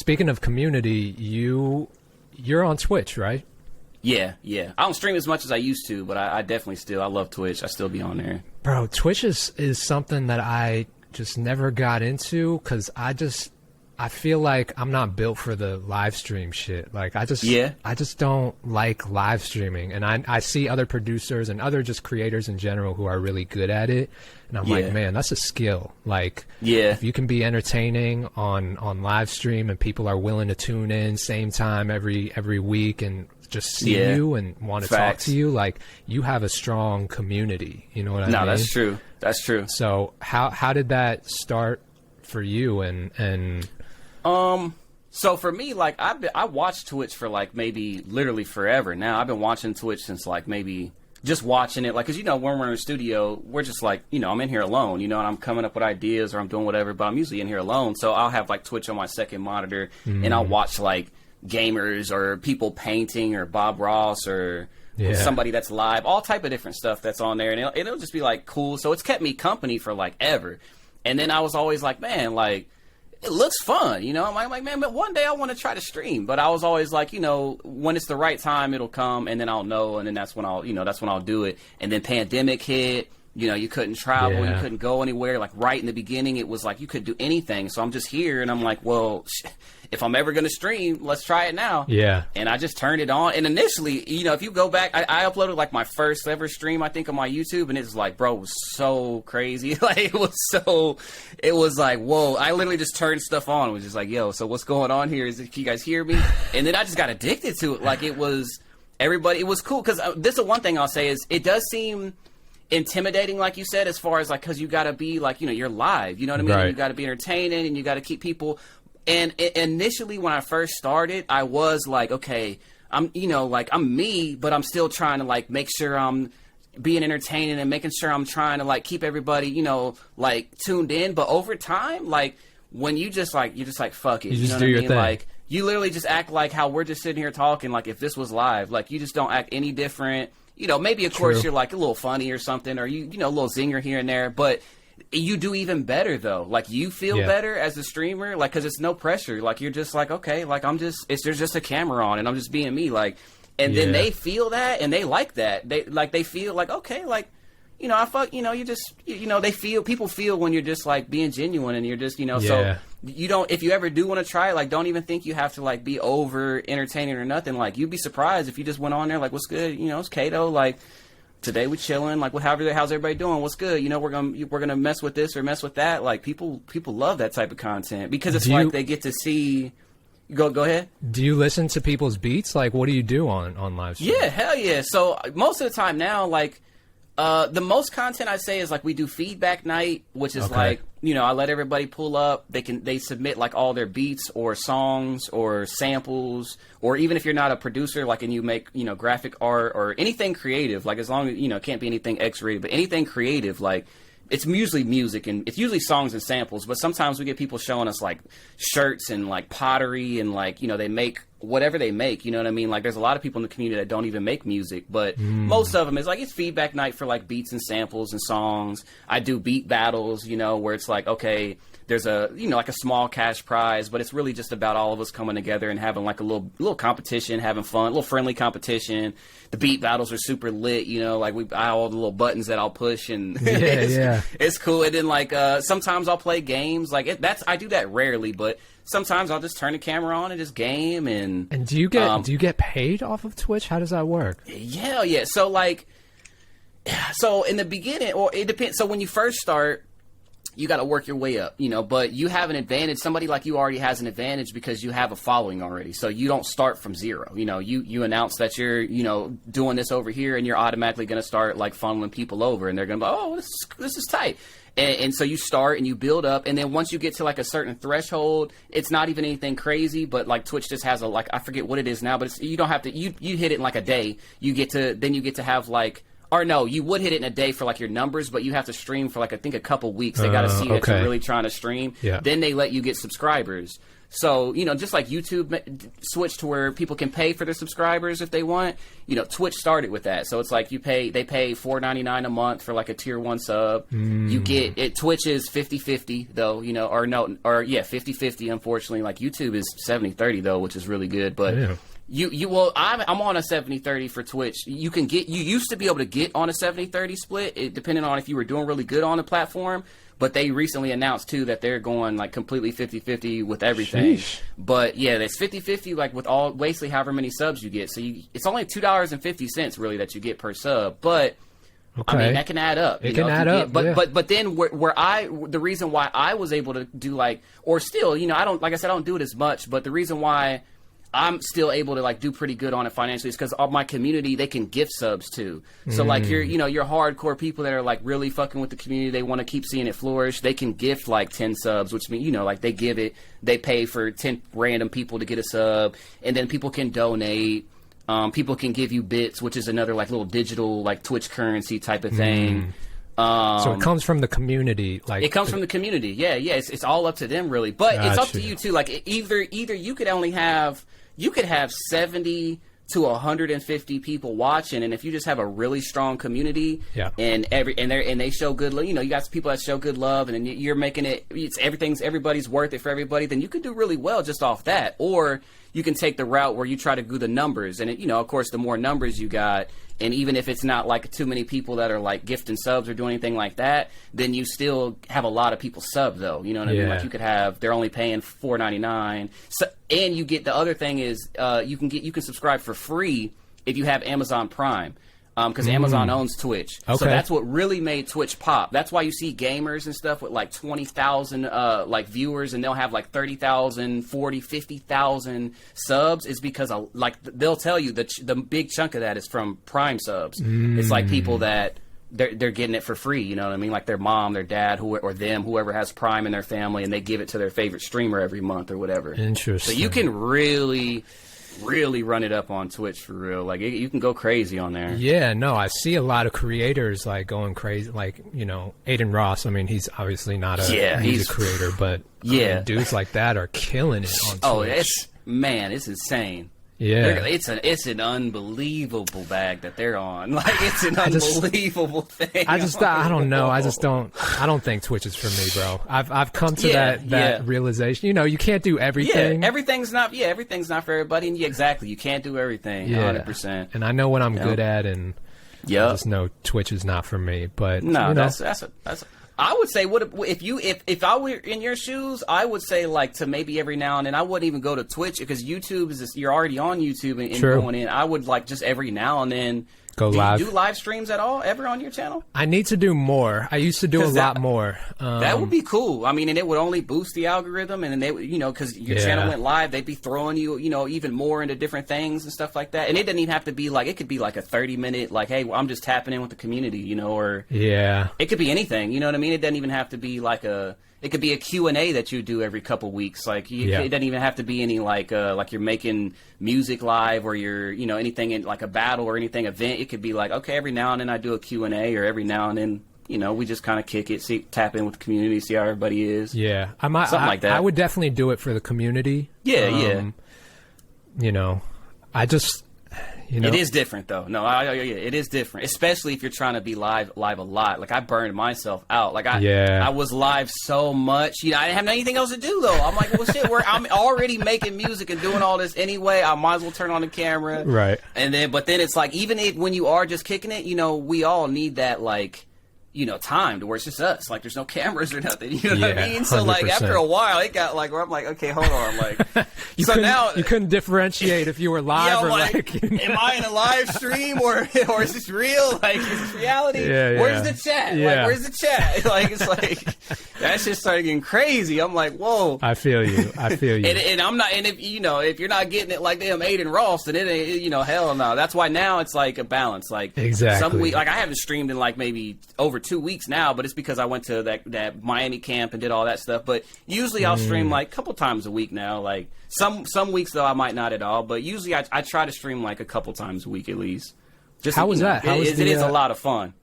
speaking of community, you're on Twitch, right? Yeah. I don't stream as much as I used to, but I definitely I love Twitch. I still be on there. Bro, Twitch is something that I just never got into because I feel like I'm not built for the live stream shit. Like I just don't like live streaming, and I see other producers and other just creators in general who are really good at it, and I'm like, man, that's a skill. Like, if you can be entertaining on live stream and people are willing to tune in same time every week and just see you and want to talk to you, like you have a strong community. You know what I mean? No, that's true. That's true. So how did that start for you and So for me, like I watched Twitch for like maybe literally forever now. I've been watching Twitch since like maybe just watching it, like, cause when we're in the studio, we're just like, I'm in here alone, and I'm coming up with ideas or I'm doing whatever, but I'm usually in here alone. So I'll have like Twitch on my second monitor and I'll watch like gamers or people painting or Bob Ross or somebody that's live, all type of different stuff that's on there. And it'll just be like cool. So it's kept me company for like ever. And then I was always like, man, like, it looks fun, I'm like, man, but one day I want to try to stream. But I was always like, when it's the right time, it'll come, and then I'll know, and then that's when I'll do it. And then pandemic hit, you couldn't travel, you couldn't go anywhere. Like right in the beginning, it was like you could do anything. So I'm just here, and I'm like, well, if I'm ever gonna stream, let's try it now. Yeah. And I just turned it on, and initially, if you go back, I uploaded like my first ever stream, I think, on my YouTube, and it's like, bro, it was so crazy. Like it was like, whoa. I literally just turned stuff on. It was just like, yo, so what's going on here? Can you guys hear me? And then I just got addicted to it. Like it was cool, because this is one thing I'll say is it does seem intimidating, like you said, as far as like, because you got to be like, you're live, you know what I mean? Right. You got to be entertaining, and you got to keep people. And initially, when I first started, I was like, okay, I'm me, but I'm still trying to like make sure I'm being entertaining and making sure I'm trying to like keep everybody, like tuned in. But over time, like when you're just like, fuck it, you just do your thing. Like you literally just act like how we're just sitting here talking. Like if this was live, like you just don't act any different. Maybe of course you're like a little funny or something, or a little zinger here and there, but you do even better though. Like you feel better as a streamer, like, cause it's no pressure. Like you're just like, okay, like there's just a camera on and I'm just being me. Like, and then they feel that and they like that. They feel like, okay, like, people feel when you're just like being genuine and you're just, so you don't, if you ever do want to try it, like, don't even think you have to like be over entertaining or nothing. Like you'd be surprised if you just went on there, like, what's good? It's Kato. Like, today we chilling, like, how's everybody doing? What's good? We're gonna mess with this or mess with that. Like people love that type of content because it's like they get to see. Go ahead. Do you listen to people's beats? Like, what do you do on live stream? Yeah, hell yeah. So most of the time now, like, the most content I say is like we do feedback night, which is like, I let everybody pull up. They submit like all their beats or songs or samples, or even if you're not a producer, like, and you make, graphic art or anything creative, like as long as, it can't be anything X-rated, but anything creative, like it's usually music and it's usually songs and samples, but sometimes we get people showing us like shirts and like pottery and like, they make whatever they make, you know what I mean? Like there's a lot of people in the community that don't even make music, but most of them is like, it's feedback night for like beats and samples and songs. I do beat battles, where it's like, okay, there's a, like a small cash prize, but it's really just about all of us coming together and having like a little competition, having fun, a little friendly competition. The beat battles are super lit, like I all the little buttons that I'll push and it's cool. And then like, sometimes I'll play games like I do that rarely, but sometimes I'll just turn the camera on and just game. And do you get paid off of Twitch? How does that work? Yeah. So like, so in the beginning, or it depends. So when you first start, you got to work your way up, but you have an advantage. Somebody like you already has an advantage because you have a following already. So you don't start from zero. You announce that you're, doing this over here and you're automatically going to start like funneling people over and they're going to be, oh, this is tight. And so you start and you build up. And then once you get to like a certain threshold, it's not even anything crazy, but like Twitch just has I forget what it is now, but you don't have to, you hit it in like a day. You get to have like, or no, you would hit it in a day for like your numbers, but you have to stream for like, I think a couple weeks. They got to see that you're really trying to stream. Yeah. Then they let you get subscribers. So, you know, just like YouTube switched to where people can pay for their subscribers if they want, you know, Twitch started with that. So it's like they pay $4.99 a month for like a tier 1 sub. You get it. Twitch is 50-50 though, you know, 50-50. Unfortunately, like YouTube is 70-30 though, which is really good. But I'm on a 70-30 for Twitch. You used to be able to get on a 70-30 split, depending on if you were doing really good on the platform. But they recently announced, too, that they're going, like, completely 50-50 with everything. Sheesh. But, yeah, it's 50-50, like, with all, basically, however many subs you get. So it's only $2.50, really, that you get per sub. But, I mean, that can add up. It can add up, But then the reason why I was able to do, like, or still, you know, I don't do it as much. But the reason why I'm still able to like do pretty good on it financially is because all my community, they can gift subs too. So like your hardcore people that are like really fucking with the community, they want to keep seeing it flourish. They can gift like 10 subs, which means, you know, like they pay for 10 random people to get a sub, and then people can donate. People can give you bits, which is another like little digital like Twitch currency type of thing. So it comes from the community, like it comes from the community. Yeah. It's all up to them really, but it's up to you too. Like either you could only have 70 to 150 people watching, and if you just have a really strong community, and they show good love, you know, you got people that show good love, and then you're making everybody's worth it for everybody, then you could do really well just off that. Or you can take the route where you try to do the numbers, and you know, of course, the more numbers you got, and even if it's not like too many people that are like gifting subs or doing anything like that, then you still have a lot of people sub though. You know what I mean? Like you could have, they're only paying $4.99. So, and you get, the other thing is you can subscribe for free if you have Amazon Prime. Because Amazon owns Twitch. Okay. So that's what really made Twitch pop. That's why you see gamers and stuff with like 20,000 like viewers, and they'll have like 30,000, 40, 50,000 subs, is because like they'll tell you the big chunk of that is from Prime subs. It's like people that they're getting it for free, you know what I mean? Like their mom, their dad, whoever has Prime in their family, and they give it to their favorite streamer every month or whatever. Interesting. So you can really run it up on Twitch for real. Like you can go crazy on there. Yeah, no, I see a lot of creators like going crazy. Like, you know, Aiden Ross. I mean, he's obviously not a music creator, but I mean, dudes like that are killing it on Twitch. Oh, it's insane. Yeah, it's an unbelievable bag that they're on. Like it's an unbelievable thing. I don't know. I don't think Twitch is for me, bro. I've come to that realization. You know, you can't do everything. Yeah, everything's not for everybody. And exactly, you can't do everything. 100%. And I know what I'm good at, and I just know Twitch is not for me. But no, that's I would say, if I were in your shoes, I would say like to maybe every now and then. I wouldn't even go to Twitch because YouTube you're already on YouTube and going in. I would like just every now and then go live. Do you do live streams at all ever on your channel? I need to do more. I used to do a lot more. That would be cool. I mean, and it would only boost the algorithm, and then they would, you know, because your channel went live, they'd be throwing you, you know, even more into different things and stuff like that. And it doesn't even have to be like, it could be like a 30-minute, like, hey, I'm just tapping in with the community, you know, or it could be anything. You know what I mean? It doesn't even have to be like it could be a Q&A that you do every couple weeks. Like it doesn't even have to be any like you're making music live, or you're, you know, anything in like a battle or anything event. It could be like, okay, every now and then I do a Q&A, or every now and then, you know, we just kind of kick it, tap in with the community, see how everybody is. Yeah, something like that. I would definitely do it for the community. Yeah. You know, you know? It is different though. No, it is different, especially if you're trying to be live a lot. Like I burned myself out. Like I was live so much. You know, I didn't have anything else to do though. I'm like, well, shit, I'm already making music and doing all this anyway. I might as well turn on the camera. Right. But then it's like, even when you are just kicking it, you know, we all need that like, you know, time to where it's just us. Like, there's no cameras or nothing. You know what I mean? So, 100%. like, after a while, it got like where I'm like, okay, hold on. Like, you couldn't differentiate if you were live or like you know? Am I in a live stream or is this real? Like, is this reality? Where's the chat? Like, where's the chat? Like, it's like that shit started getting crazy. I'm like, whoa. I feel you. And I'm not. And if you know, if you're not getting it like them Aiden Ross, then it ain't. You know, hell no. That's why now it's like a balance. Like exactly. Some week, like I haven't streamed in like maybe over 2 weeks now, but it's because I went to that Miami camp and did all that stuff. But usually I'll stream like a couple times a week now. Like some weeks though I might not at all, but usually I try to stream like a couple times a week at least. How was that? It is a lot of fun.